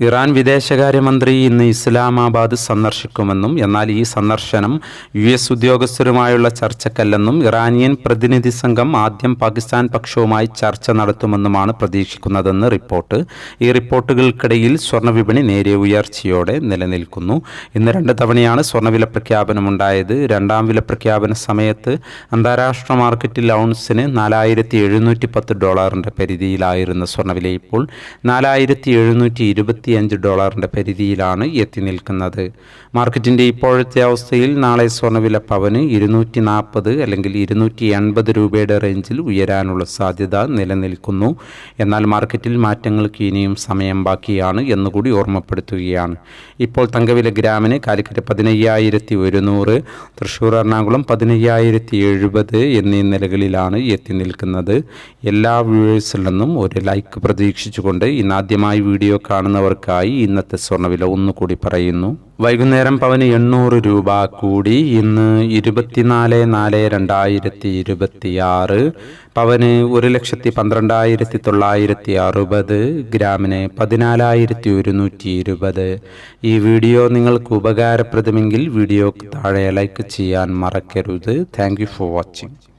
Iran വിദേശകാര്യമന്ത്രി ഇന്ന് ഇസ്ലാമാബാദ് സന്ദർശിക്കുമെന്നും എന്നാൽ ഈ സന്ദർശനം US ഉദ്യോഗസ്ഥരുമായുള്ള ചർച്ചക്കല്ലെന്നും ഇറാനിയൻ പ്രതിനിധി സംഘം ആദ്യം പാകിസ്ഥാൻ പക്ഷവുമായി ചർച്ച നടത്തുമെന്നുമാണ് പ്രതീക്ഷിക്കുന്നതെന്ന് റിപ്പോർട്ട്. ഈ റിപ്പോർട്ടുകൾക്കിടയിൽ സ്വർണ്ണവിപണി നേരിയ ഉയർച്ചയോടെ നിലനിൽക്കുന്നു. ഇന്ന് 2 തവണയാണ് സ്വർണ്ണവില പ്രഖ്യാപനമുണ്ടായത്. രണ്ടാം വില പ്രഖ്യാപന സമയത്ത് അന്താരാഷ്ട്ര മാർക്കറ്റിൽ ഔൺസിന് $4,710 പരിധിയിലായിരുന്ന സ്വർണ്ണവില ഇപ്പോൾ $4,725 പരിധിയിലാണ് എത്തി നിൽക്കുന്നത്. മാർക്കറ്റിൻ്റെ ഇപ്പോഴത്തെ അവസ്ഥയിൽ നാളെ സ്വർണ്ണവില പവന് 240 അല്ലെങ്കിൽ 280 രൂപയുടെ റേഞ്ചിൽ ഉയരാനുള്ള സാധ്യത നിലനിൽക്കുന്നു. എന്നാൽ മാർക്കറ്റിൽ മാറ്റങ്ങൾക്ക് ഇനിയും സമയം ബാക്കിയാണ് എന്നുകൂടി ഓർമ്മപ്പെടുത്തുകയാണ്. ഇപ്പോൾ തങ്കവില ഗ്രാമിന് കാലിക്കറ്റ് 15,100, തൃശ്ശൂർ എറണാകുളം 15,070 എന്നീ നിലകളിലാണ് എത്തി നിൽക്കുന്നത്. എല്ലാ വ്യൂവേഴ്സിൽ നിന്നും ഒരു ലൈക്ക് പ്രതീക്ഷിച്ചുകൊണ്ട് ഇന്നാദ്യമായി വീഡിയോ കാണുന്നവർക്കായി ഇന്നത്തെ സ്വർണ്ണവില ഒന്നുകൂടി പറയുന്നു. വൈകുന്നേരം പവന് 800 രൂപ കൂടി. ഇന്ന് 24/4/2026. പവന് 1,12,960, ഗ്രാമിന് 14,120. ഈ വീഡിയോ നിങ്ങൾക്ക് ഉപകാരപ്രദമെങ്കിൽ വീഡിയോക്ക് താഴെ ലൈക്ക് ചെയ്യാൻ മറക്കരുത്. Thank you for watching.